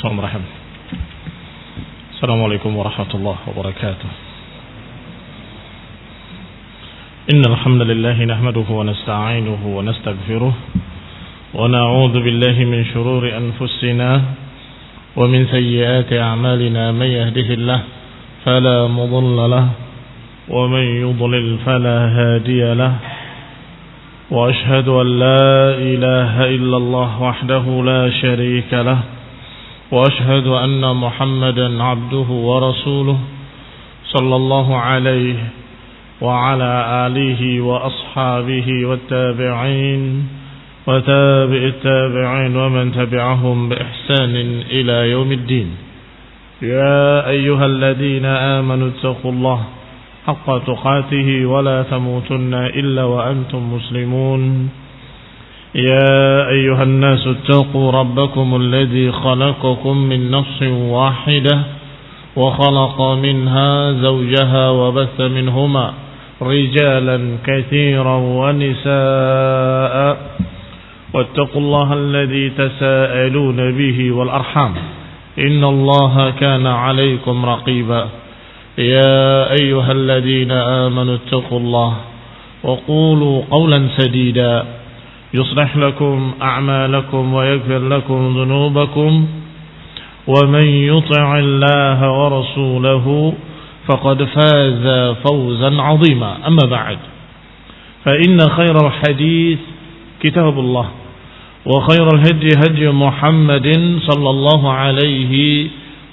Bismillahirrahmanirrahim. Assalamualaikum warahmatullahi wabarakatuh. Innal hamdalillah nahmaduhu wa nasta'inuhu wa nastaghfiruh wa na'udzu billahi min shururi anfusina wa min sayyiati a'malina may yahdihillahu fala mudilla lahu wa man yudlil fala hadiya lahu wa ashhadu an la ilaha illallah wahdahu la sharika lahu وأشهد أن محمدا عبده ورسوله صلى الله عليه وعلى آله وأصحابه والتابعين وتابع التابعين ومن تبعهم بإحسان إلى يوم الدين. يا أيها الذين آمنوا اتقوا الله حق تقاته ولا تموتن إلا وأنتم مسلمون. يا أيها الناس اتقوا ربكم الذي خلقكم من نفس واحدة وخلق منها زوجها وبث منهما رجالا كثيرا ونساء واتقوا الله الذي تساءلون به والأرحام إن الله كان عليكم رقيبا. يا أيها الذين آمنوا اتقوا الله وقولوا قولا سديدا يصلح لكم أعمالكم ويغفر لكم ذنوبكم ومن يطع الله ورسوله فقد فاز فوزا عظيما. أما بعد فإن خير الحديث كتاب الله وخير الهدي هدي محمد صلى الله عليه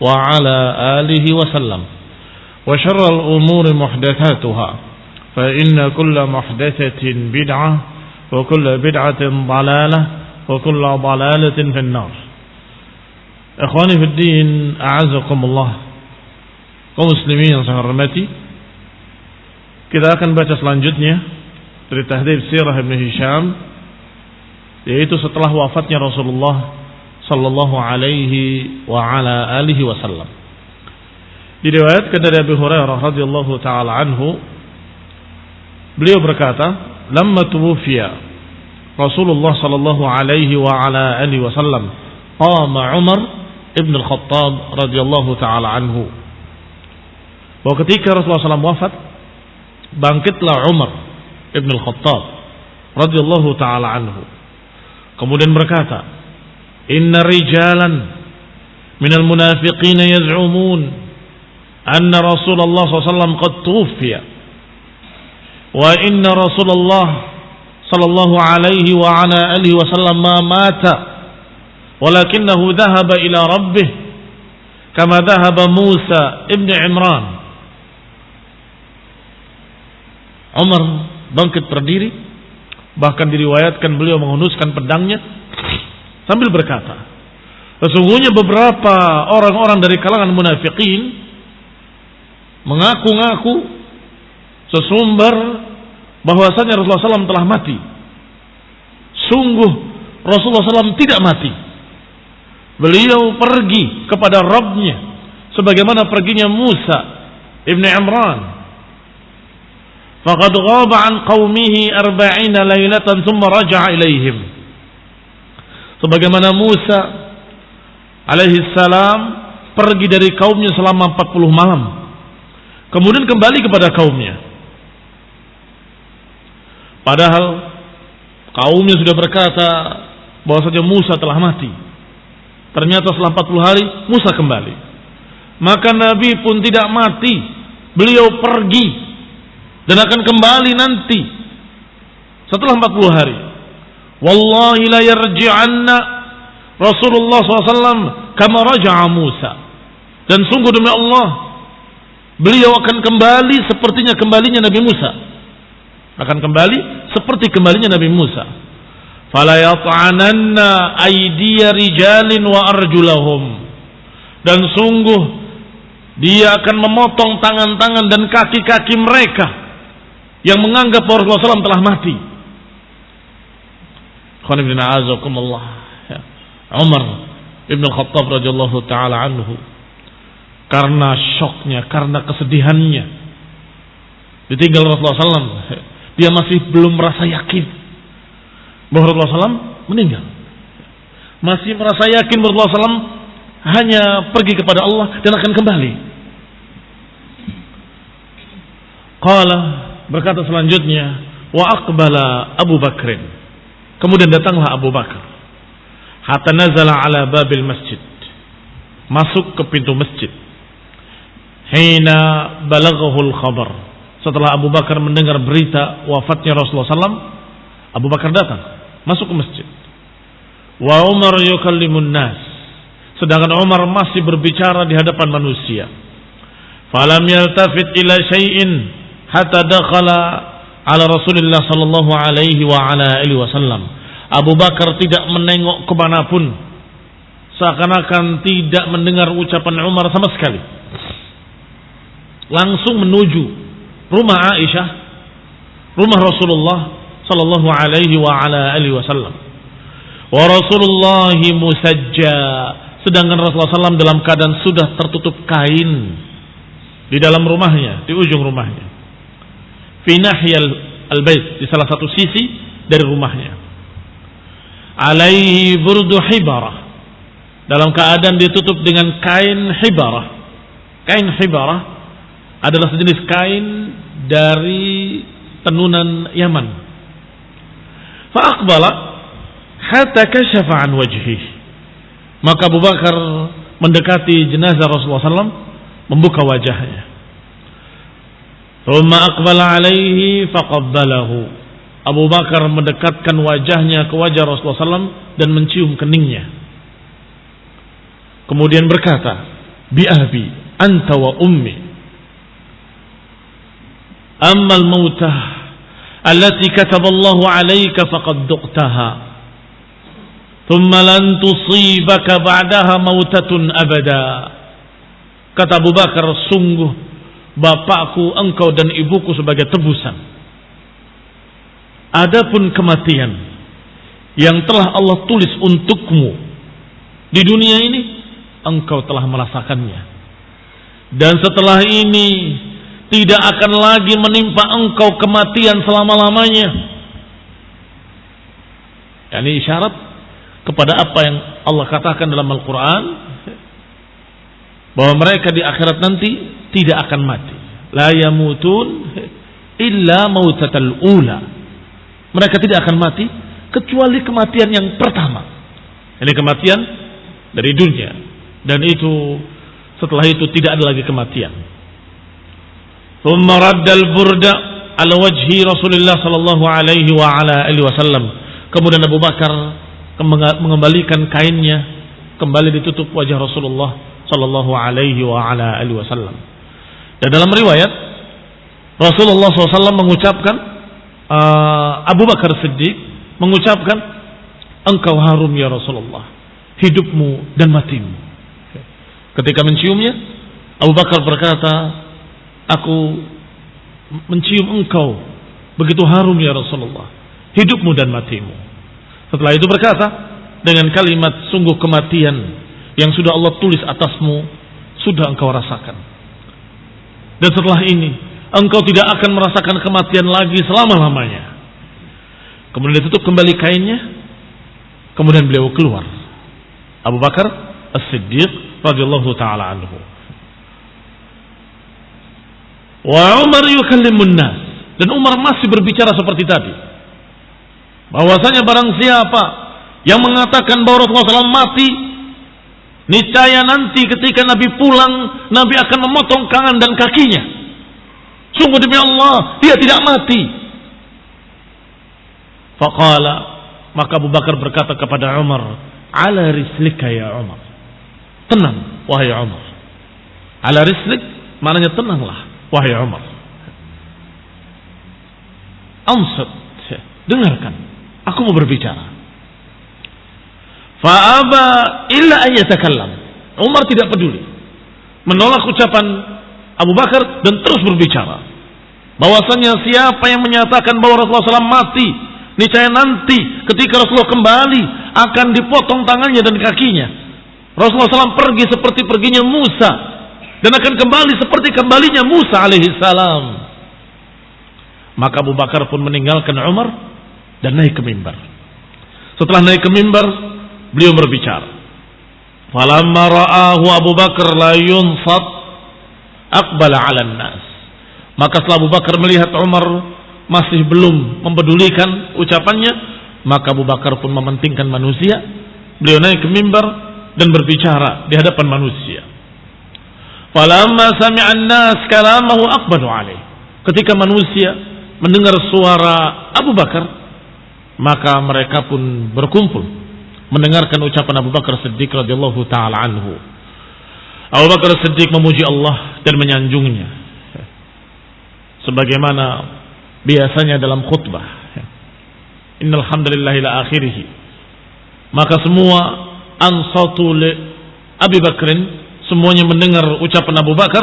وعلى آله وسلم وشر الأمور محدثاتها فإن كل محدثة بدعة وكل بدعة ضلالة وكل ضلالة في النار. Ikhwani fi din, a'azakumullah. Kaum muslimin yang saya hormati, kita akan baca selanjutnya dari Tahdhib Sirah Ibn Hisham, yaitu setelah wafatnya Rasulullah sallallahu alaihi wa ala alihi wasallam. Diriwayatkan dari Abu Hurairah radhiyallahu taala anhu, beliau berkata, lamma tuwfiya Rasulullah sallallahu alaihi wa ala alihi wasallam qama Umar ibn al-Khattab radhiyallahu taala anhu. Bahwa ketika Rasulullah SAW wafat, bangkitlah Umar ibn al-Khattab radhiyallahu taala anhu. Kemudian berkata, inna rijalan minal munafiqina yaz'umun anna Rasulullah SAW qad tuwfiya wa inna Rasulullah sallallahu alaihi wa ala alihi wasallam ma mata walakinahu dhahaba ila rabbih kama dhahaba Musa ibn Imran. Umar bangkit berdiri, bahkan diriwayatkan beliau menghunuskan pedangnya sambil berkata, sesungguhnya beberapa orang-orang dari kalangan munafikin mengaku-ngaku sesumber bahwasanya Rasulullah SAW telah mati. Sungguh Rasulullah SAW tidak mati. Beliau pergi kepada Rabbnya sebagaimana perginya Musa ibn Imran. Faqad ghaba an qaumihi 40 lailatan thumma raja'a ilaihim. Sebagaimana Musa alaihi salam pergi dari kaumnya selama 40 malam, kemudian kembali kepada kaumnya. Padahal kaumnya sudah berkata bahwasanya Musa telah mati. Ternyata setelah 40 hari Musa kembali. Maka Nabi pun tidak mati. Beliau pergi dan akan kembali nanti setelah 40 hari. Wallahi la yarji'anna Rasulullah SAW kama raja'a Musa. Dan sungguh demi Allah, beliau akan kembali sepertinya kembalinya Nabi Musa. Akan kembali seperti kembalinya Nabi Musa. Fala yat'ananna aydiya rijalin wa arjulahum. Dan sungguh dia akan memotong tangan-tangan dan kaki-kaki mereka yang menganggap Rasulullah SAW telah mati. Umar ibn al-Khattab radhiyallahu taala anhu, karena syoknya, karena kesedihannya ditinggal Rasulullah SAW, dia masih belum merasa yakin bahwa Rasulullah SAW meninggal. Masih merasa yakin bahwa Rasulullah SAW hanya pergi kepada Allah dan akan kembali. Qala, berkata selanjutnya, wa aqbala Abu Bakrin. Kemudian datanglah Abu Bakar. Hatta nazala ala babil masjid. Masuk ke pintu masjid. Hina balaghahul khabar. Setelah Abu Bakar mendengar berita wafatnya Rasulullah SAW, Abu Bakar datang, masuk ke masjid. Wa Umar yukallimun nas. Sedangkan Umar masih berbicara di hadapan manusia. Falam yaltafit ila syai'in hatta dakhala ala Rasulullah sallallahu alaihi wa ala alihi wasallam. Abu Bakar tidak menengok kemanapun, seakan-akan tidak mendengar ucapan Umar sama sekali. Langsung menuju rumah Aisyah, rumah Rasulullah sallallahu alaihi wa ala alihi wasallam. Wa Rasulullah musajja, sedangkan Rasulullah SAW dalam keadaan sudah tertutup kain di dalam rumahnya, di ujung rumahnya. Fi nahyal al-bait, di salah satu sisi dari rumahnya. Alaihi burdu hibarah, dalam keadaan ditutup dengan kain hibarah. Kain hibarah adalah sejenis kain dari tenunan Yaman. Fa aqbala hatta kashafa an wajhihi. Maka Abu Bakar mendekati jenazah Rasulullah SAW, membuka wajahnya. Thumma aqbala alaihi faqabbalahu. Abu Bakar mendekatkan wajahnya ke wajah Rasulullah SAW dan mencium keningnya. Kemudian berkata, bi abi anta wa ummi, amma al-mautah allati kataballahu alayka faqad duqtaha, thumma lan tusibaka ba'daha mautatun abada. Kata Abu Bakar, sungguh bapakku, engkau dan ibuku sebagai tebusan. Adapun kematian yang telah Allah tulis untukmu di dunia ini, engkau telah merasakannya. Dan setelah ini tidak akan lagi menimpa engkau kematian selama-lamanya. Ini isyarat kepada apa yang Allah katakan dalam Al-Quran, bahwa mereka di akhirat nanti tidak akan mati. La yamutun illa mautatal ula. Mereka tidak akan mati kecuali kematian yang pertama. Ini kematian dari dunia, dan itu setelah itu tidak ada lagi kematian. Thumma raddal burda ala wajhi Rasulullah sallallahu alaihi wa ala alihi wasallam. Kemudian Abu Bakar mengembalikan kainnya, kembali ditutup wajah Rasulullah sallallahu alaihi wa ala alihi wasallam. Dan dalam riwayat Rasulullah SAW mengucapkan, Abu Bakar Siddiq mengucapkan, engkau harum ya Rasulullah, hidupmu dan matimu. Ketika menciumnya, Abu Bakar berkata, aku mencium engkau begitu harum ya Rasulullah, hidupmu dan matimu. Setelah itu berkata dengan kalimat, sungguh kematian yang sudah Allah tulis atasmu sudah engkau rasakan. Dan setelah ini engkau tidak akan merasakan kematian lagi selama-lamanya. Kemudian ditutup kembali kainnya. Kemudian beliau keluar, Abu Bakar As-Siddiq radhiyallahu taala anhu. Wa Umar yukallimun nas, dan Umar masih berbicara seperti tadi, bahwasanya barang siapa yang mengatakan bahwa Rasulullah SAW mati, niscaya nanti ketika Nabi pulang, Nabi akan memotong tangan dan kakinya. Sungguh demi Allah, dia tidak mati. Faqala, maka Abu Bakar berkata kepada Umar, ala rislika ya Umar, tenang wahai Umar. Ala rislik maknanya tenanglah wahai Umar. Ansat, dengarkan, aku mau berbicara. Fa'aba illa an yatakallam. Umar tidak peduli, menolak ucapan Abu Bakar dan terus berbicara, bahwasanya siapa yang menyatakan bahwa Rasulullah SAW mati, niscaya nanti ketika Rasulullah kembali akan dipotong tangannya dan kakinya. Rasulullah SAW pergi seperti perginya Musa dan akan kembali seperti kembalinya Musa alaihissalam. Maka Abu Bakar pun meninggalkan Umar dan naik ke mimbar. Setelah naik ke mimbar, beliau berbicara. Falamma ra'ahu Abu Bakar la yunsat aqbala 'alan nas. Maka setelah Abu Bakar melihat Umar masih belum mempedulikan ucapannya, maka Abu Bakar pun mementingkan manusia. Beliau naik ke mimbar dan berbicara di hadapan manusia. Falamma sami'a an-nas kalamahu aqbalu 'alaihi. Ketika manusia mendengar suara Abu Bakar, maka mereka pun berkumpul mendengarkan ucapan Abu Bakar Siddiq radhiyallahu taala anhu. Abu Bakar Siddiq memuji Allah dan menyanjungnya sebagaimana biasanya dalam khutbah. Innal hamdalillahi ila akhirih. Maka semua ansatu li Abi Bakrin, semuanya mendengar ucapan Abu Bakar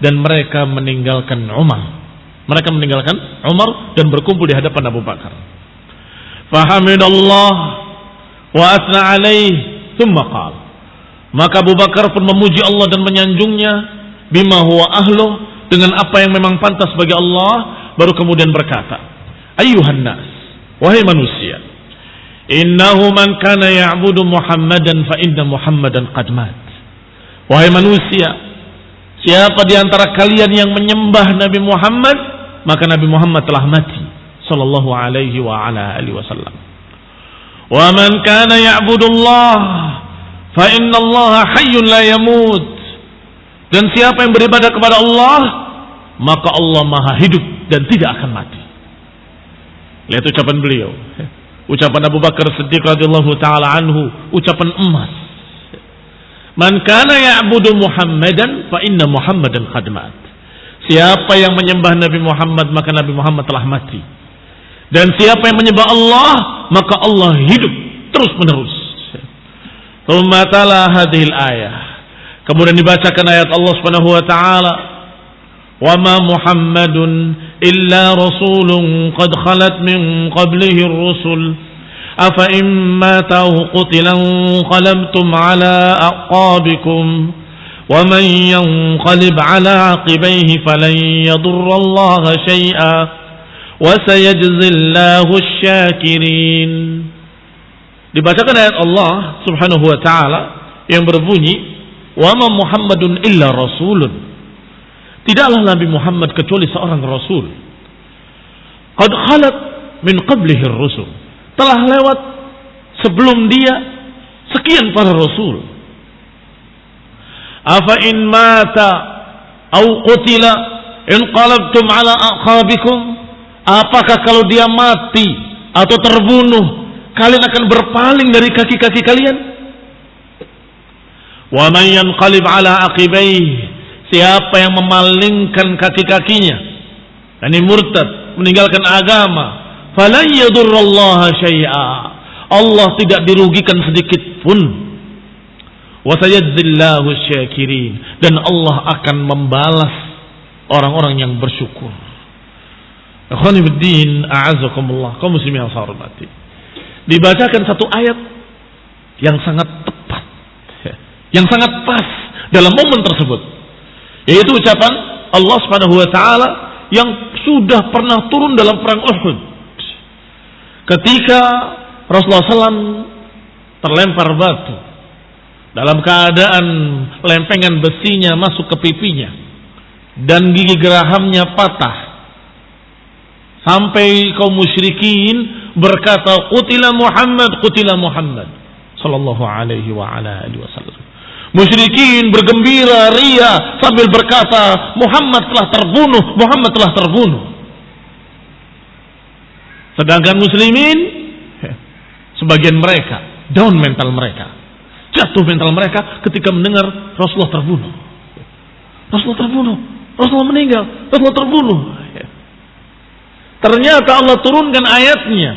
dan mereka meninggalkan Umar. Mereka meninggalkan Umar dan berkumpul di hadapan Abu Bakar. Fahamidallah wa asna alaih thumma qala. Maka Abu Bakar pun memuji Allah dan menyanjungnya bima huwa ahluh, dengan apa yang memang pantas bagi Allah, baru kemudian berkata, ayyuhan nas, wahai manusia, innahu man kana ya'budu Muhammadan fa inna Muhammadan qad mat. Wahai manusia, siapa di antara kalian yang menyembah Nabi Muhammad, maka Nabi Muhammad telah mati sallallahu alaihi wa ala alihi wasallam. Wa man kana ya'budu Allah fa inna Allah hayyun la yamut. Dan siapa yang beribadah kepada Allah, maka Allah maha hidup dan tidak akan mati. Lihat ucapan beliau, ucapan Abu Bakar Siddiq radhiyallahu taala anhu, ucapan emas. Man kana ya'budu Muhammadan fa inna Muhammadan qad mat. Siapa yang menyembah Nabi Muhammad, maka Nabi Muhammad telah mati. Dan siapa yang menyembah Allah, maka Allah hidup terus menerus. Tsumma tala hadhil ayah. Kemudian dibacakan ayat Allah Subhanahu wa taala, "Wa ma Muhammadun illa rasulun qad khalat min qablihi ar-rusul afa in mata aw qutila qalabtum ala aqabikum wa man yanqalib ala aqibayhi falan yadurra Allah shay'a wa sayajzillahu asy-syakirin." Dibacakan ayat Allah Subhanahu wa taala yang berbunyi, "Wa ma Muhammadun illa rasulun." Tidaklah Nabi Muhammad kecuali seorang rasul. Qad khalat min qablihi ar-rusul. Telah lewat sebelum dia sekian para rasul. Afa in mata aw qutila inqalabtum ala aqabikum. Apakah kalau dia mati atau terbunuh, kalian akan berpaling dari kaki-kaki kalian? Wa man yanqalib ala aqibaihi, siapa yang memalingkan kaki-kakinya, yakni murtad, meninggalkan agama, falan yadurrallaha syai'a, Allah tidak dirugikan sedikit pun. Wa sayajzillahu asy-syakirin, dan Allah akan membalas orang-orang yang bersyukur. Ikhwani fiddin, a'azzakumullah, kaum muslimin yang saya hormati. Dibacakan satu ayat yang sangat tepat, yang sangat pas dalam momen tersebut, yaitu ucapan Allah Subhanahu wa taala yang sudah pernah turun dalam perang Uhud. Ketika Rasulullah SAW terlempar batu dalam keadaan lempengan besinya masuk ke pipinya dan gigi gerahamnya patah, sampai kaum musyrikin berkata, qutila Muhammad sallallahu alaihi wa ala alihi wasallam. Musyrikin bergembira ria sambil berkata, Muhammad telah terbunuh, Muhammad telah terbunuh. Sedangkan muslimin, sebagian mereka down mental mereka, jatuh mental mereka ketika mendengar Rasulullah terbunuh. Rasulullah terbunuh, Rasulullah meninggal, Rasulullah terbunuh. Ternyata Allah turunkan ayatnya,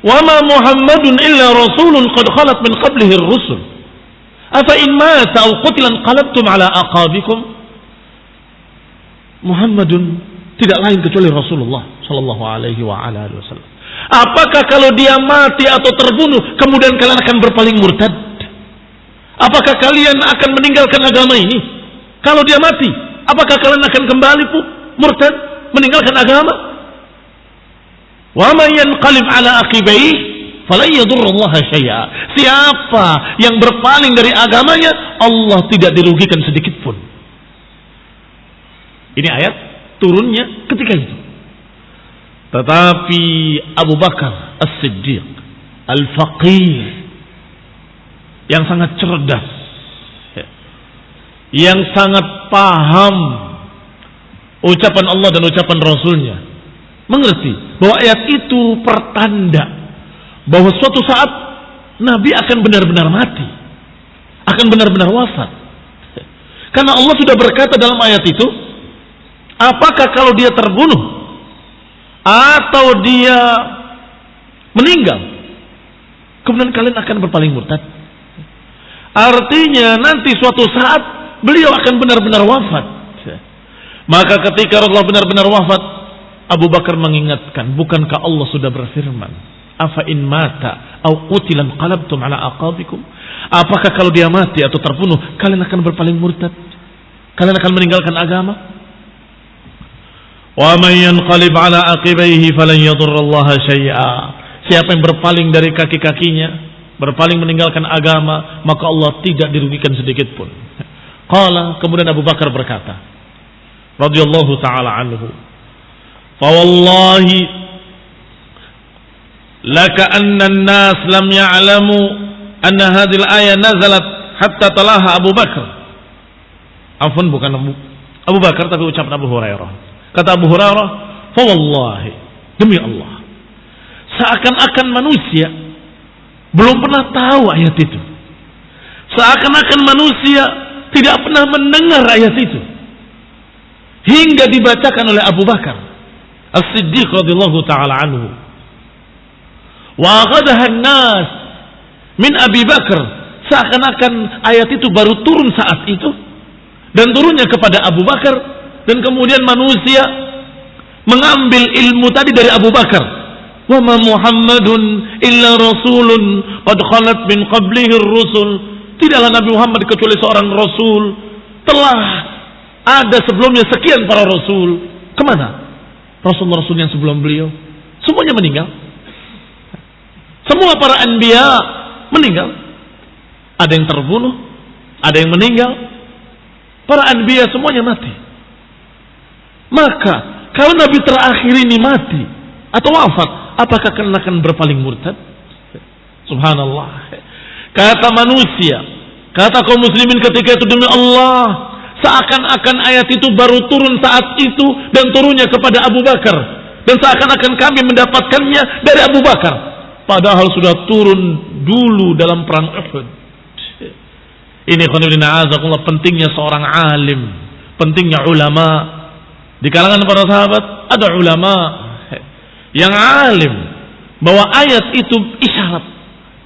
"Wa ma Muhammadun illa rasulun qad khalat min qablihi ar-rusul. Afa in mata aw qutila qalabtum ala aqabikum." Muhammadun tidak lain kecuali Rasulullah sallallahu alaihi wa ala alihi wasallam. Apakah kalau dia mati atau terbunuh kemudian kalian akan berpaling murtad? Apakah kalian akan meninggalkan agama ini? Kalau dia mati, apakah kalian akan kembali murtad, meninggalkan agama? Wa man yanqalib ala aqibaihi falan yadurrullaha syai'a. Siapa yang berpaling dari agamanya, Allah tidak dirugikan sedikit pun. Ini ayat turunnya ketika itu. Tetapi Abu Bakar As-Siddiq Al-Faqih, yang sangat cerdas, yang sangat paham ucapan Allah dan ucapan Rasulnya, mengerti bahwa ayat itu pertanda bahwa suatu saat Nabi akan benar-benar mati, akan benar-benar wafat. Karena Allah sudah berkata dalam ayat itu, apakah kalau dia terbunuh atau dia meninggal, kemudian kalian akan berpaling murtad? Artinya nanti suatu saat beliau akan benar-benar wafat. Maka ketika Rasulullah benar-benar wafat, Abu Bakar mengingatkan, bukankah Allah sudah berfirman, afa in mata au qutilan qalabtum ala aqabikum? Apakah kalau dia mati atau terbunuh, kalian akan berpaling murtad? Kalian akan meninggalkan agama? Wa man yanqalib ala aqibaihi falan yadurrallaha syai'a. Siapa yang berpaling dari kaki-kakinya, berpaling meninggalkan agama, maka Allah tidak dirugikan sedikit pun. Qala, kemudian Abu Bakar berkata, radhiyallahu taala anhu, fa wallahi laka anna an-nas lam ya'lamu anna hadhihi al-ayah nazalat hatta talaha Abu Bakar. Afwan, bukan Abu Bakar tapi ucapan Abu Hurairah. Kata Abu Hurairah, fa wallahi, demi Allah, seakan-akan manusia belum pernah tahu ayat itu. Seakan-akan manusia tidak pernah mendengar ayat itu hingga dibacakan oleh Abu Bakar As-Siddiq radhiyallahu taala anhu. Wa ghadaha an-nas min Abi Bakar, seakan-akan ayat itu baru turun saat itu dan turunnya kepada Abu Bakar, dan kemudian manusia mengambil ilmu tadi dari Abu Bakar. Wa ma Muhammadun illa rasulun qad khalat min qablihi ar-rusul. Tidaklah Nabi Muhammad kecuali seorang rasul, telah ada sebelumnya sekian para rasul. Kemana rasul-rasul yang sebelum beliau? Semuanya meninggal. Semua para anbiya meninggal. Ada yang terbunuh, ada yang meninggal. Para anbiya semuanya mati. Maka kalau Nabi terakhir ini mati atau wafat, apakah kalian akan berpaling murtad? Subhanallah. Kata manusia, kata kaum muslimin ketika itu, demi Allah, seakan-akan ayat itu baru turun saat itu dan turunnya kepada Abu Bakar, dan seakan-akan kami mendapatkannya dari Abu Bakar, padahal sudah turun dulu dalam perang Uhud. Ini pentingnya seorang alim, pentingnya ulama. Di kalangan para sahabat ada ulama yang alim bahwa ayat itu isyarat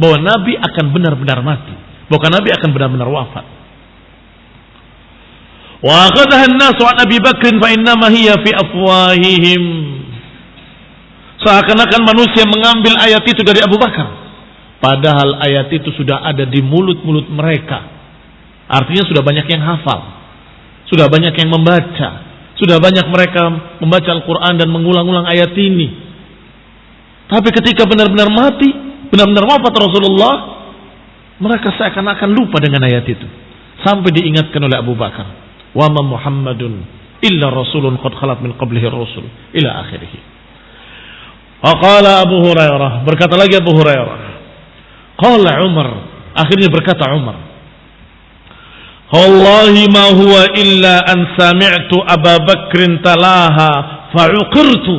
bahwa Nabi akan benar-benar mati, bahwa Nabi akan benar-benar wafat. Wa akhadha an-nasu an Abi Bakr fa innama hiya fi afwahihim. Seakan-akan manusia mengambil ayat itu dari Abu Bakar, padahal ayat itu sudah ada di mulut-mulut mereka. Artinya sudah banyak yang hafal, sudah banyak yang membaca, sudah banyak mereka membaca Al-Quran dan mengulang-ulang ayat ini. Tapi ketika benar-benar mati, benar-benar wafat Rasulullah, mereka seakan-akan lupa dengan ayat itu, sampai diingatkan oleh Abu Bakar, wa ma Muhammadun illa rasulun qad khalat min qablihi ar-rusul ila akhirih. Faqala Abu Hurairah, berkata lagi Abu Hurairah, qala Umar, akhirnya berkata Umar, wallahi ma huwa illa an sami'tu Abu Bakr talaha fa'uqirtu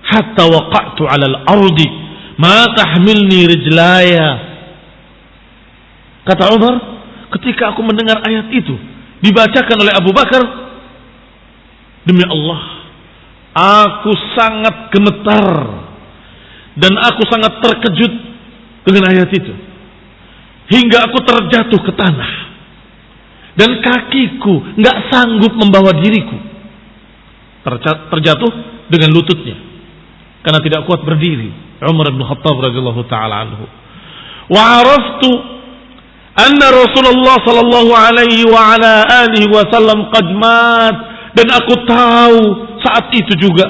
hatta waqa'tu 'ala al-ardi ma tahmilni rijlaya. Kata Umar, ketika aku mendengar ayat itu dibacakan oleh Abu Bakar, demi Allah, aku sangat gemetar dan aku sangat terkejut dengan ayat itu hingga aku terjatuh ke tanah dan kakiku nggak sanggup membawa diriku, terjatuh dengan lututnya karena tidak kuat berdiri. Umar bin Khattab radhiyallahu taala anhu. Wa araftu anna Rasulullah sallallahu alaihi wa ala alihi wasallam qad mat, dan aku tahu saat itu juga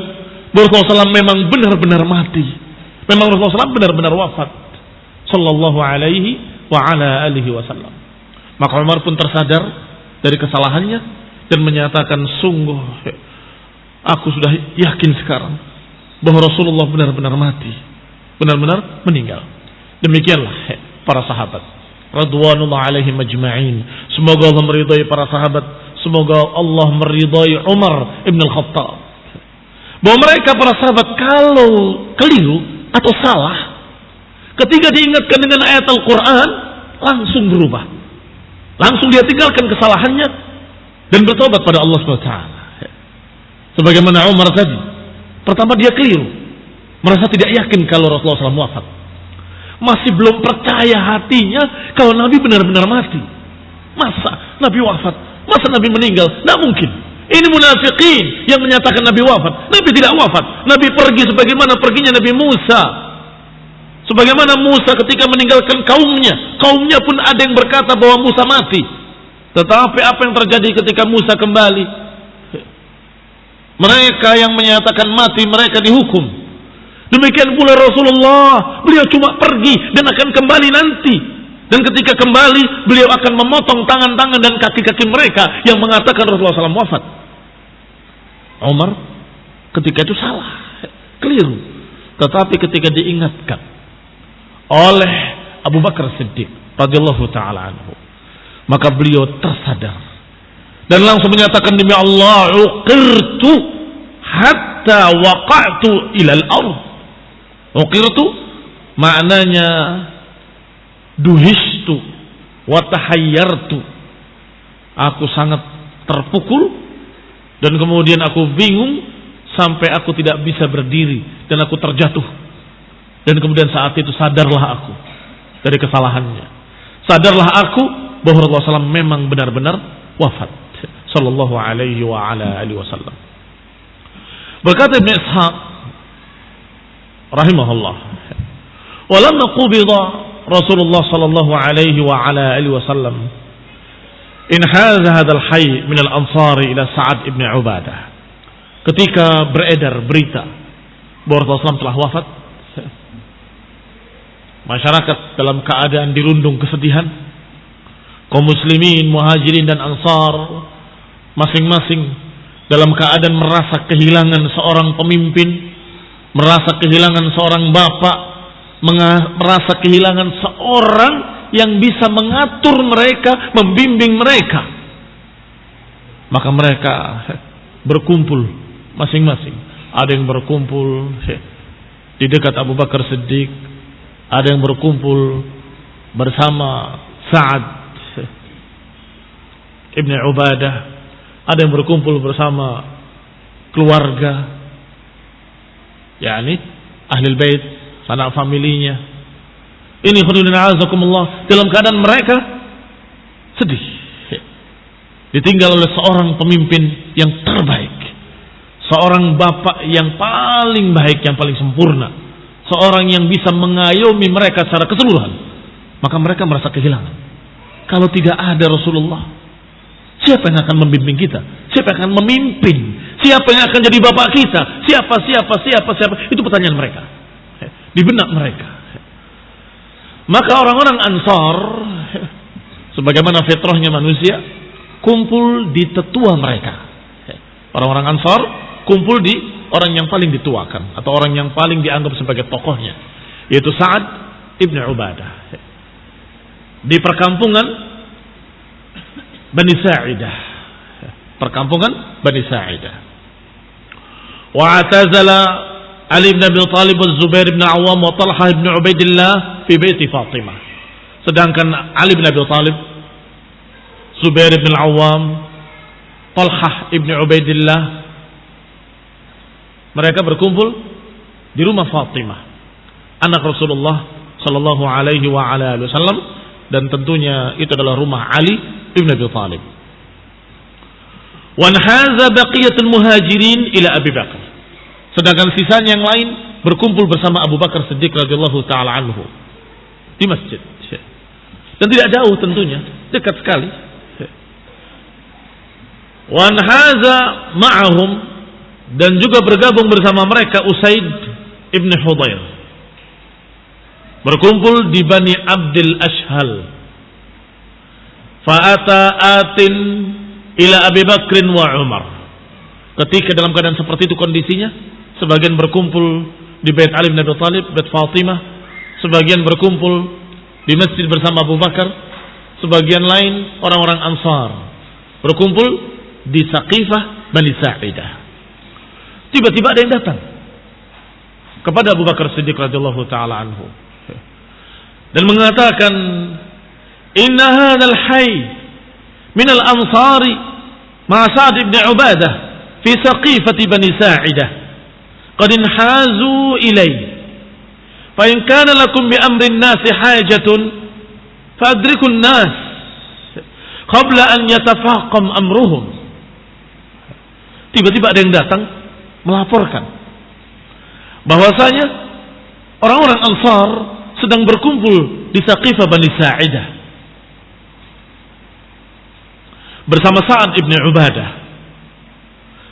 Rasulullah SAW memang benar-benar mati, memang Rasulullah SAW benar-benar wafat. sallallahu alaihi wa ala alihi wasallam. Maka Umar pun tersadar dari kesalahannya dan menyatakan, sungguh aku sudah yakin sekarang bahwa Rasulullah benar-benar mati, benar-benar meninggal. Demikianlah para sahabat radhiyallahu alaihim ajma'in. Semoga Allah meridai para sahabat, semoga Allah meridai Umar ibn al-Khattab, bahwa mereka para sahabat kalau keliru atau salah, ketika diingatkan dengan ayat Al-Quran langsung berubah, langsung dia tinggalkan kesalahannya dan bertobat pada Allah SWT. Sebagaimana Umar tadi, pertama dia keliru, merasa tidak yakin kalau Rasulullah SAW wafat, masih belum percaya hatinya kalau Nabi benar-benar mati. Masa Nabi wafat, masa Nabi meninggal? Tidak mungkin. Ini munafikin yang menyatakan Nabi wafat. Nabi tidak wafat. Nabi pergi sebagaimana perginya Nabi Musa. Sebagaimana Musa ketika meninggalkan kaumnya pun ada yang berkata bahwa Musa mati. Tetapi apa yang terjadi ketika Musa kembali? Mereka yang menyatakan mati, mereka dihukum. Demikian pula Rasulullah, beliau cuma pergi dan akan kembali nanti. Dan ketika kembali, beliau akan memotong tangan-tangan dan kaki-kaki mereka yang mengatakan Rasulullah SAW wafat. Umar ketika itu salah, keliru. Tetapi ketika diingatkan oleh Abu Bakar Siddiq radhiyallahu taala anhu, maka beliau tersadar dan langsung menyatakan, demi Allah, uqirtu hatta waqa'tu ilal ardh. Uqirtu maknanya duhistu wa tahayyartu. Aku sangat terpukul dan kemudian aku bingung sampai aku tidak bisa berdiri dan aku terjatuh. Dan kemudian saat itu sadarlah aku dari kesalahannya. Sadarlah aku bahwa Rasulullah SAW memang benar-benar wafat sallallahu alaihi wa ala alihi wasallam. Berkata Ibn Ishaq rahimahullah, walamma qubida Rasulullah sallallahu alaihi wa ala alihi wasallam inhaza hadzal hayy min al-ansar ila Sa'ad ibn Ubadah. Ketika beredar berita bahwa Rasulullah SAW telah wafat, masyarakat dalam keadaan dirundung kesedihan. Kaum muslimin, muhajirin dan ansar masing-masing dalam keadaan merasa kehilangan seorang pemimpin, merasa kehilangan seorang bapak, merasa kehilangan seorang yang bisa mengatur mereka, membimbing mereka. Maka mereka berkumpul masing-masing. Ada yang berkumpul di dekat Abu Bakar Siddiq, ada yang berkumpul bersama Sa'ad ibn Ubadah, ada yang berkumpul bersama keluarga, yakni ahli bait, anak familinya. Ini khududina azakumullah, dalam keadaan mereka sedih, ditinggal oleh seorang pemimpin yang terbaik, seorang bapak yang paling baik, yang paling sempurna, seorang yang bisa mengayomi mereka secara keseluruhan. Maka mereka merasa kehilangan. Kalau tidak ada Rasulullah, siapa yang akan membimbing kita? Siapa yang akan memimpin? Siapa yang akan jadi bapak kita? Siapa? Itu pertanyaan mereka di benak mereka. Maka orang-orang Ansar, sebagaimana fitrahnya manusia, kumpul di tetua mereka. Orang-orang Ansar kumpul di orang yang paling dituakan atau orang yang paling dianggap sebagai tokohnya, yaitu Sa'ad ibn Ubadah, di perkampungan Bani Sa'idah. Perkampungan Bani Sa'idah. Wa'atazala Ali bin Abi Thalib wa Zubair bin Awam wa Talha bin Ubaidillah fi baiti Fatimah. Sedangkan Ali bin Abi Thalib, Zubair bin Awam, Talha bin Ubaidillah, mereka berkumpul di rumah Fatimah, anak Rasulullah sallallahu alaihi wa ala alihi wasallam, dan tentunya itu adalah rumah Ali ibn Abi Thalib. Wa haza baqiyatul muhajirin ila Abi Bakar. Sedangkan sisanya yang lain berkumpul bersama Abu Bakar Siddiq radhiyallahu taala anhu di masjid. Dan tidak jauh tentunya, dekat sekali. Wa haza ma'ahum, dan juga bergabung bersama mereka Usaid ibn Hudayr. berkumpul di Bani Abdul Ashhal. Fa'ata atin ila Abi Bakrin wa Umar. Ketika dalam keadaan seperti itu kondisinya, sebagian berkumpul di Bait Ali bin Abi Thalib, Bait Fatimah, sebagian berkumpul di masjid bersama Abu Bakar, sebagian lain orang-orang Ansar berkumpul di Saqifah Bani Sa'idah. Tiba-tiba ada yang datang kepada Abu Bakar Siddiq radhiyallahu taala anhu dan mengatakan, "Inna hadzal hayy min al-ansari ma Sa'd ibn Ubadah fi Saqifati Bani Sa'idah qad inhazu ilayhi fa in kana lakum bi amri an-nas hajatun fadriku an-nas qabla an yatafaqam amruhum." Tiba-tiba ada yang datang melaporkan bahwasanya orang-orang Ansar sedang berkumpul di Saqifah Bani Sa'idah bersama Sa'ad ibn Ubadah.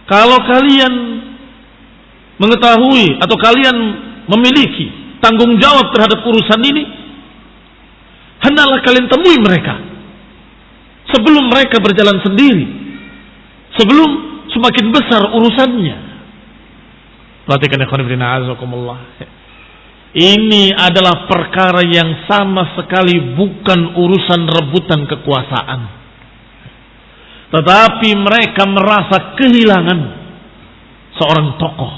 Kalau kalian mengetahui atau kalian memiliki tanggung jawab terhadap urusan ini, hendaklah kalian temui mereka sebelum mereka berjalan sendiri, sebelum semakin besar urusannya. Perhatikan ya khonibina azakumullah. Ini adalah perkara yang sama sekali bukan urusan rebutan kekuasaan. Tetapi mereka merasa kehilangan seorang tokoh,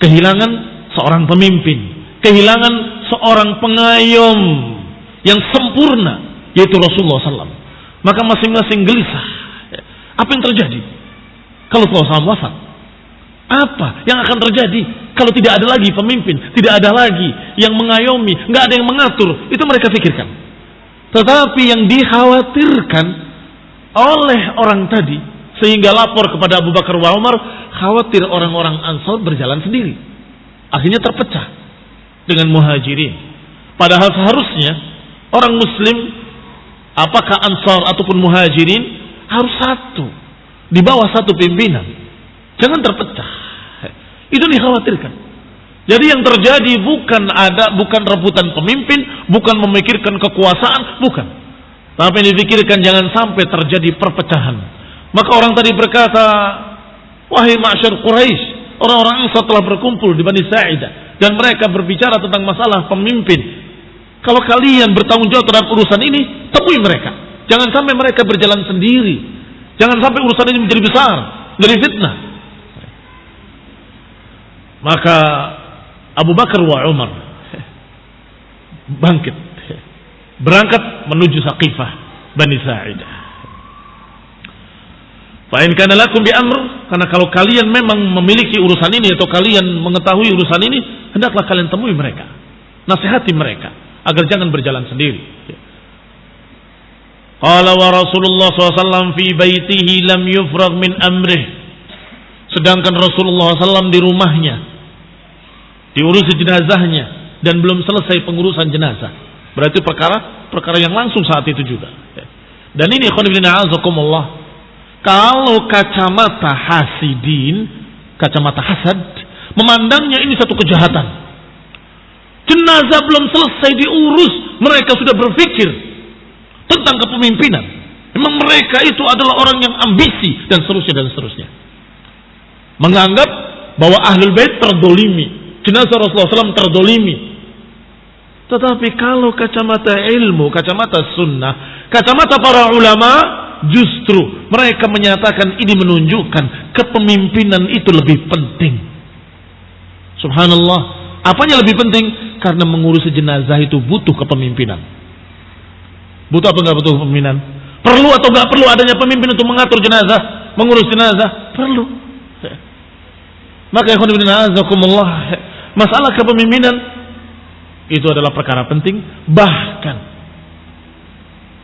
kehilangan seorang pemimpin, kehilangan seorang pengayom yang sempurna, yaitu Rasulullah SAW. Maka masing-masing gelisah. Apa yang terjadi kalau Rasulullah SAW wafat? Apa yang akan terjadi kalau tidak ada lagi pemimpin, tidak ada lagi yang mengayomi, nggak ada yang mengatur? Itu mereka pikirkan. Tetapi yang dikhawatirkan oleh orang tadi sehingga lapor kepada Abu Bakar wa Umar, khawatir orang-orang Ansar berjalan sendiri, akhirnya terpecah dengan Muhajirin. Padahal seharusnya orang Muslim, apakah Ansar ataupun Muhajirin, harus satu di bawah satu pimpinan, jangan terpecah. Itu dikhawatirkan. Jadi yang terjadi bukan rebutan pemimpin, bukan memikirkan kekuasaan, bukan. Tapi yang dipikirkan jangan sampai terjadi perpecahan. Maka orang tadi berkata, "Wahai ma'syar Quraisy, orang-orang Ansar telah berkumpul di Bani Sa'idah dan mereka berbicara tentang masalah pemimpin. Kalau kalian bertanggung jawab terhadap urusan ini, temui mereka. Jangan sampai mereka berjalan sendiri. Jangan sampai urusan ini menjadi besar, menjadi fitnah." Maka Abu Bakar wa Umar bangkit, berangkat menuju Saqifah Bani Sa'idah. Fa in kana lakum bi amr, karena kalau kalian memang memiliki urusan ini atau kalian mengetahui urusan ini, hendaklah kalian temui mereka, nasihati mereka agar jangan berjalan sendiri. Qala wa Rasulullah SAW fi baitihi lam yufrag min amrih. Sedangkan Rasulullah SAW di rumahnya diurusi jenazahnya dan belum selesai pengurusan jenazah. Berarti perkara yang langsung saat itu juga. Dan ini khonibina azakumullah, kalau kacamata hasidin, kacamata hasad, memandangnya ini satu kejahatan. Jenazah belum selesai diurus, mereka sudah berpikir tentang kepemimpinan. Memang mereka itu adalah orang yang ambisi dan seterusnya. Menganggap bahwa Ahlul Bait terdolimi, jenazah Rasulullah SAW terdolimi. Tetapi kalau kacamata ilmu, kacamata sunnah, kacamata para ulama, justru mereka menyatakan ini menunjukkan kepemimpinan itu lebih penting. Subhanallah. Apanya lebih penting? Karena mengurusi jenazah itu butuh kepemimpinan. Butuh apa enggak butuh kepemimpinan? Perlu atau enggak perlu adanya pemimpin untuk mengatur jenazah, mengurus jenazah? Perlu. Maka ya azakumullah, masalah kepemimpinan itu adalah perkara penting. Bahkan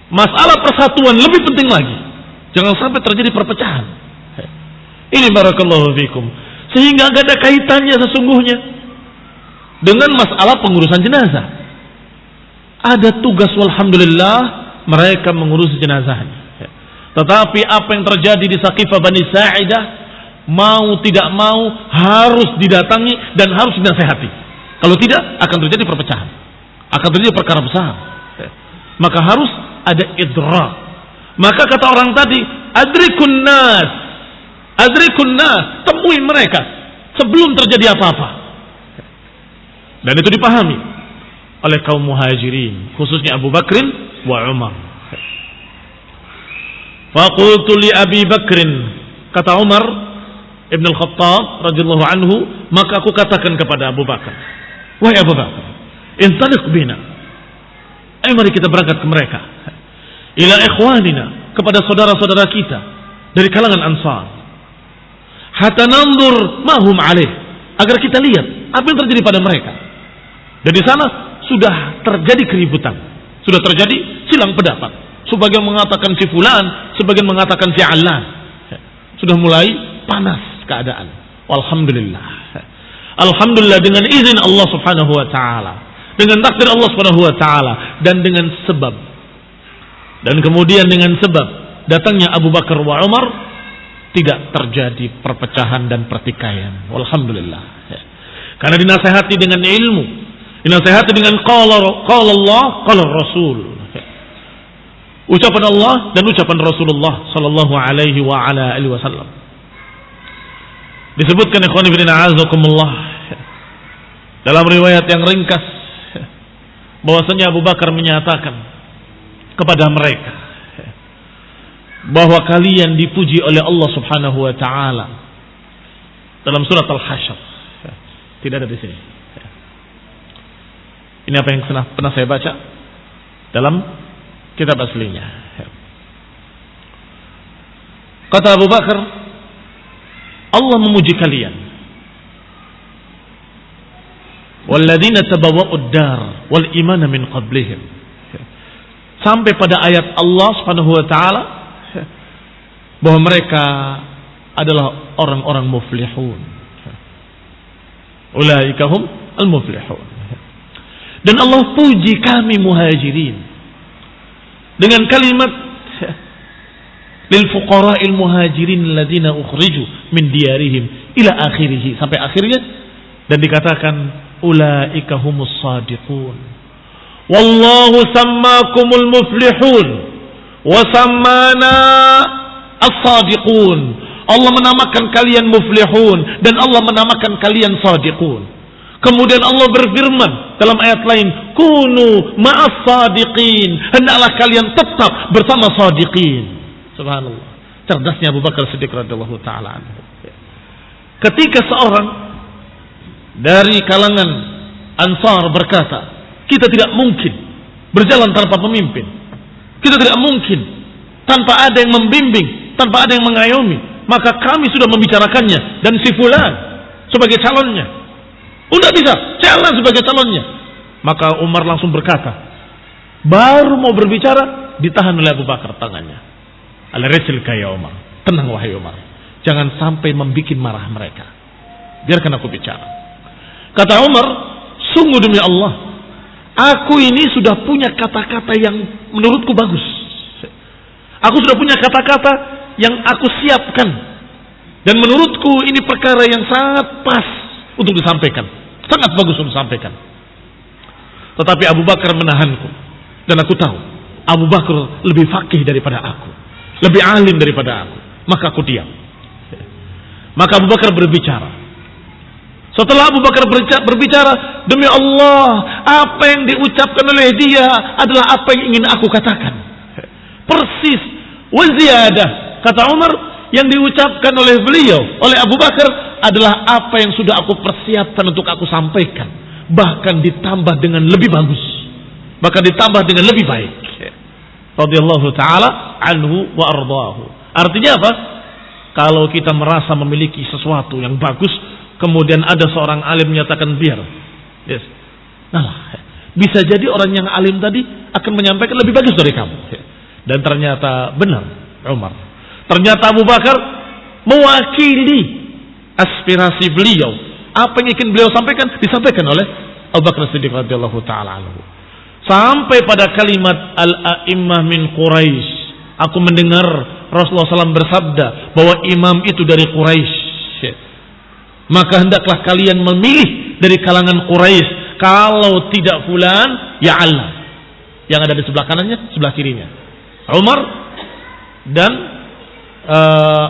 masalah persatuan lebih penting lagi. Jangan sampai terjadi perpecahan. Ini barakallahu fikum. Sehingga gak ada kaitannya sesungguhnya dengan masalah pengurusan jenazah. Ada tugas, walhamdulillah, mereka mengurusi jenazahnya. Tetapi apa yang terjadi di Saqifah Bani Sa'idah, mau tidak mau harus didatangi dan harus dinasehati. Kalau tidak akan terjadi perpecahan. akan terjadi perkara besar. Maka harus ada idrak. Maka kata orang tadi, adrikun nas, temui mereka sebelum terjadi apa-apa. Dan itu dipahami oleh kaum muhajirin, khususnya Abu Bakrin wa Umar. Faqultu li Abi Bakrin, kata Umar Ibn al-Khattab radhiyallahu anhu, maka aku katakan kepada Abu Bakar, wahai Abu Bakar, intaliq bina, ayo mari kita berangkat ke mereka, ila ikhwanina, kepada saudara-saudara kita dari kalangan Ansar, hatta nanzur ma hum alaih, agar kita lihat apa yang terjadi pada mereka. Dan di sana sudah terjadi keributan, sudah terjadi silang pendapat. Sebagian mengatakan si fulan, sebagian mengatakan si alan. Sudah mulai panas keadaan. Alhamdulillah. Alhamdulillah dengan izin Allah Subhanahu wa taala, dengan takdir Allah Subhanahu wa taala, dan dengan sebab. Dan kemudian dengan sebab datangnya Abu Bakar wa Umar tidak terjadi perpecahan dan pertikaian. Alhamdulillah. Karena dinasihati dengan ilmu, dinasihati dengan qala Allah, qala Rasul. Ucapan Allah dan ucapan Rasulullah sallallahu alaihi wa ala alihi wasallam. Disebutkan ikhwan fillah azakumullah dalam riwayat yang ringkas bahwasanya Abu Bakar menyatakan kepada mereka bahwa kalian dipuji oleh Allah Subhanahu wa taala dalam surat Al-Hasyr. Tidak ada di sini. Ini apa yang pernah saya baca dalam kitab aslinya. Kata Abu Bakar, Allah memuji kalian. Walladzina tabawwa'ud dar wal imana min qablihim. Sampai pada ayat Allah Subhanahu wa taala bahwa mereka adalah orang-orang muflihun. Ulaika hum al-muflihun. Dan Allah puji kami muhajirin dengan kalimat lil fuqara'il muhajirin alladzina ukhriju min diyarihim ila akhirih, sampai akhirnya, dan dikatakan ulaika humus shadiqun wallahu sammakumul muflihun wa sammana as-sadiqun. Allah menamakan kalian muflihun dan Allah menamakan kalian sadiqun. Kemudian Allah berfirman dalam ayat lain, kunu ma'as sadiqin, hendaklah kalian tetap bersama sadiqin. Subhanallah, cerdasnya Abu Bakar Siddiq radhiyallahu taala anhu. Ketika seorang dari kalangan Ansar berkata, kita tidak mungkin berjalan tanpa pemimpin, kita tidak mungkin tanpa ada yang membimbing, tanpa ada yang mengayomi, maka kami sudah membicarakannya dan si fulan sebagai calonnya. Udah bisa jalan sebagai calonnya. Maka Umar langsung berkata, baru mau berbicara ditahan oleh Abu Bakar tangannya. Al-rislka ya Umar, tenang wahai Umar, jangan sampai membikin marah mereka, biarkan aku bicara. Kata Umar, sungguh demi Allah, aku ini sudah punya kata-kata yang menurutku bagus. Aku sudah punya kata-kata yang aku siapkan, dan menurutku ini perkara yang sangat pas untuk disampaikan, sangat bagus untuk disampaikan. Tetapi Abu Bakar menahanku, dan aku tahu Abu Bakar lebih faqih daripada aku, lebih alim daripada aku. Maka aku diam. Maka Abu Bakar berbicara. Setelah Abu Bakar berbicara, demi Allah, apa yang diucapkan oleh dia adalah apa yang ingin aku katakan. Persis. Waziyadah, kata Umar, yang diucapkan oleh beliau, oleh Abu Bakar, adalah apa yang sudah aku persiapkan untuk aku sampaikan. Bahkan ditambah dengan lebih bagus, bahkan ditambah dengan lebih baik. Radhiyallahu ta'ala anhu wa ardhahu. Artinya apa? Kalau kita merasa memiliki sesuatu yang bagus, kemudian ada seorang alim menyatakan biar, yes, nah, bisa jadi orang yang alim tadi akan menyampaikan lebih bagus dari kamu. Dan ternyata benar Umar, ternyata Abu Bakar mewakili aspirasi beliau. Apa yang ingin beliau sampaikan disampaikan oleh Abu Bakar Siddiq radhiyallahu ta'ala anhu. Sampai pada kalimat al-a'immah min Quraisy, aku mendengar Rasulullah SAW bersabda bahwa imam itu dari Quraisy. Maka hendaklah kalian memilih dari kalangan Quraisy kalau tidak fulan, ya Allah. Yang ada di sebelah kanannya, sebelah kirinya. Umar dan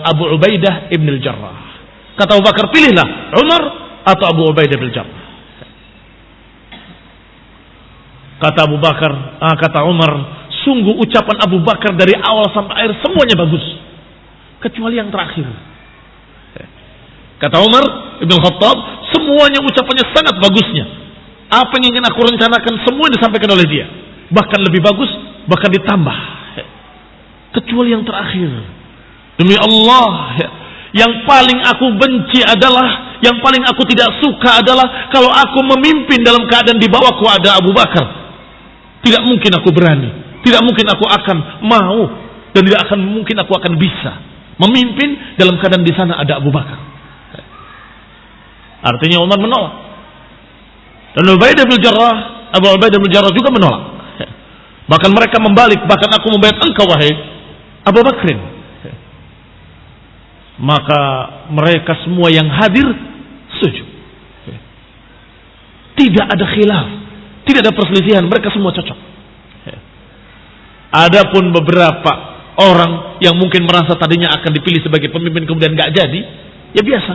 Abu Ubaidah ibn al-Jarrah. Kata Abu Bakar, pilihlah Umar atau Abu Ubaidah ibn al-Jarrah. Kata Abu Bakar, kata Umar, sungguh ucapan Abu Bakar dari awal sampai akhir semuanya bagus, kecuali yang terakhir. Kata Umar ibn Khattab, semuanya ucapannya sangat bagusnya. Apa yang ingin aku rencanakan semua disampaikan oleh dia, bahkan lebih bagus, bahkan ditambah, kecuali yang terakhir. Demi Allah, yang paling aku benci adalah, yang paling aku tidak suka adalah kalau aku memimpin dalam keadaan di bawahku ada Abu Bakar. Tidak mungkin aku berani, tidak mungkin aku akan mau, dan tidak akan mungkin aku akan bisa memimpin dalam keadaan di sana ada Abu Bakar. Artinya Umar menolak. Dan Ubaidah bin Jarrah, Abu Ubaidah bin Jarrah juga menolak. Bahkan mereka membalik, bahkan aku membayar engkau wahai Abu Bakrin. Maka mereka semua yang hadir setuju. Tidak ada khilaf, tidak ada perselisihan, mereka semua cocok. Adapun beberapa orang yang mungkin merasa tadinya akan dipilih sebagai pemimpin kemudian nggak jadi, ya biasa,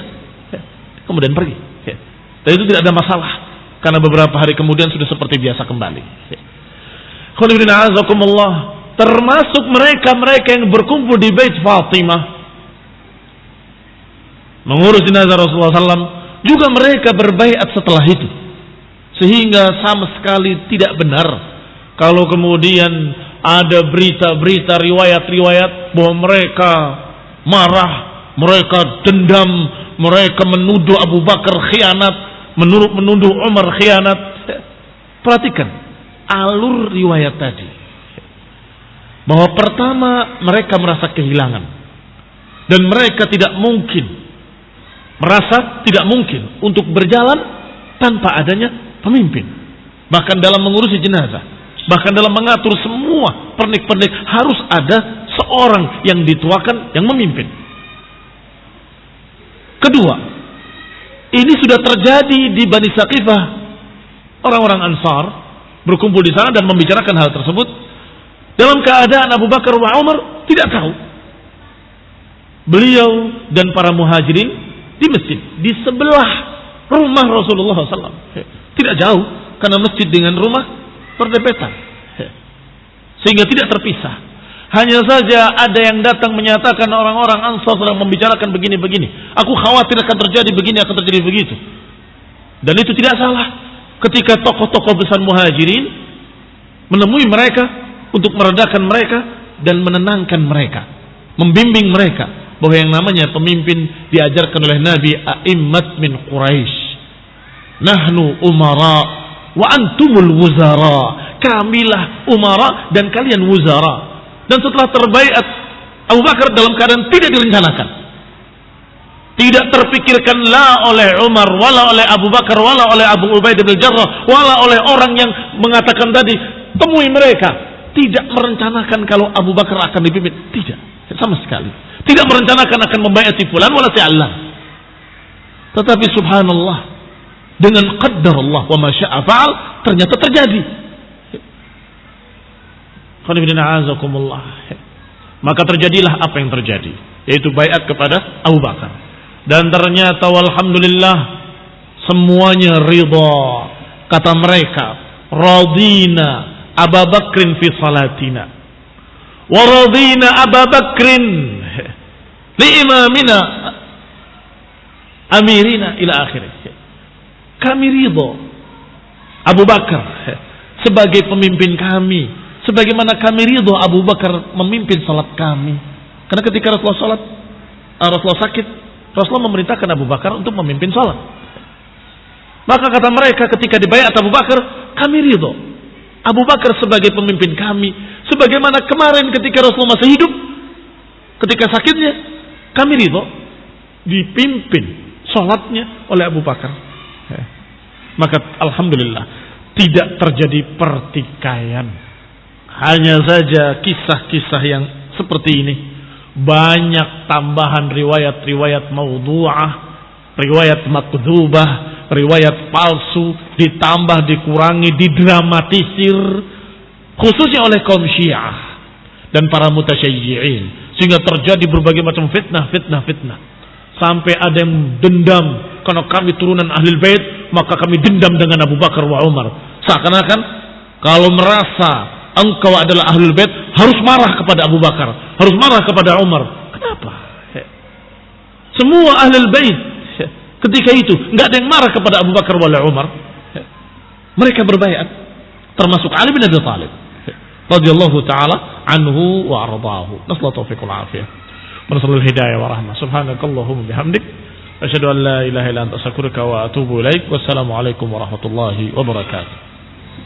kemudian pergi. Dan itu tidak ada masalah, karena beberapa hari kemudian sudah seperti biasa kembali. Termasuk mereka yang berkumpul di Bait Fatimah mengurus jenazah Rasulullah SAW, juga mereka berbaiat setelah itu. Sehingga sama sekali tidak benar kalau kemudian ada berita-berita, riwayat-riwayat bahwa mereka marah, mereka dendam, mereka menuduh Abu Bakar khianat, menuduh Umar khianat. Perhatikan alur riwayat tadi, bahwa pertama mereka merasa kehilangan, dan mereka merasa tidak mungkin untuk berjalan tanpa adanya pemimpin. Bahkan dalam mengurusi jenazah, bahkan dalam mengatur semua pernik-pernik, harus ada seorang yang dituakan, yang memimpin. Kedua, ini sudah terjadi di Bani Saqifah. Orang-orang Ansar berkumpul di sana dan membicarakan hal tersebut dalam keadaan Abu Bakar wa Umar tidak tahu. Beliau dan para muhajirin di masjid di sebelah rumah Rasulullah SAW, tidak jauh, karena masjid dengan rumah berdempetan, sehingga tidak terpisah. Hanya saja ada yang datang menyatakan orang-orang Ansar sedang membicarakan begini-begini, aku khawatir akan terjadi begini, akan terjadi begitu. Dan itu tidak salah. Ketika tokoh-tokoh besar muhajirin menemui mereka untuk meredakan mereka dan menenangkan mereka, membimbing mereka bahwa yang namanya pemimpin diajarkan oleh Nabi, a'immat min Quraisy, nahnu umara wa antumul wuzara, kamilah umara dan kalian wuzara. Dan setelah terbaiat Abu Bakar dalam keadaan tidak direncanakan, tidak terpikirkan la oleh Umar, wala oleh Abu Bakar, wala oleh Abu Ubaidah bin Jarrah, wala oleh orang yang mengatakan tadi temui mereka, tidak merencanakan kalau Abu Bakar akan dipimpin, tidak, sama sekali. Tidak merencanakan akan membaiat si fulan wala si Allah. Tetapi subhanallah, dengan qadar Allah wa ma syaa fa'al, ternyata terjadi. Maka terjadilah apa yang terjadi, yaitu baiat kepada Abu Bakar. Dan ternyata walhamdulillah semuanya ridha. Kata mereka, radina Abu Bakrin fi salatina wa radina Abu Bakrin li imamina amirina ila akhirih. Kami ridho Abu Bakar sebagai pemimpin kami, sebagaimana kami ridho Abu Bakar memimpin salat kami. Karena ketika Rasulullah sakit, Rasulullah memerintahkan Abu Bakar untuk memimpin salat. Maka kata mereka ketika dibaiat Abu Bakar, kami ridho Abu Bakar sebagai pemimpin kami, sebagaimana kemarin ketika Rasulullah masih hidup, ketika sakitnya, kami ridho dipimpin salatnya oleh Abu Bakar. Maka alhamdulillah tidak terjadi pertikaian. Hanya saja kisah-kisah yang seperti ini banyak tambahan riwayat-riwayat maudhu'ah, riwayat makdzubah, riwayat palsu, ditambah, dikurangi, didramatisir, khususnya oleh kaum Syiah dan para mutasyayyi'in, sehingga terjadi berbagai macam fitnah. Sampai ada yang dendam, karena kami turunan Ahlul Bait, maka kami dendam dengan Abu Bakar wa Umar. Seakan-akan kalau merasa engkau adalah Ahlul Bait, harus marah kepada Abu Bakar, harus marah kepada Umar. Kenapa? Semua Ahlul Bait ketika itu nggak ada yang marah kepada Abu Bakar wala Umar. Mereka berbaiat, termasuk Ali bin Abi Thalib radhiyallahu taala anhu wa ardaahu. Nasallahu taufiq wal afiyah. Nasallahu hidayah wa rahmah. Subhanakallahumma bihamdik asyhadu an la ilaha illa anta astaghfiruka wa atubu ilaik. Wassalamu alaikum warahmatullahi wabarakatuh.